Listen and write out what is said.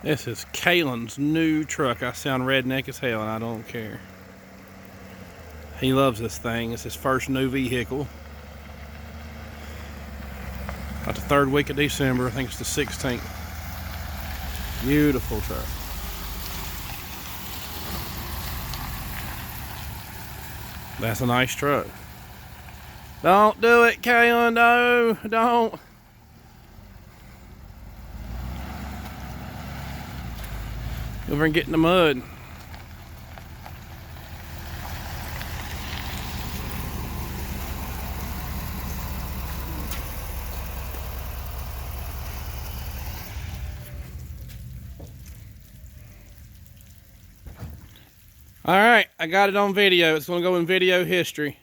This is Calen's new truck. I sound redneck as hell and I don't care. He loves this thing. It's his first new vehicle. About the third week of December, I think it's the 16th. Beautiful truck. That's a nice truck. Don't do it, Calen, no, don't. Over and get in the mud. All right, I got it on video. It's gonna go in video history.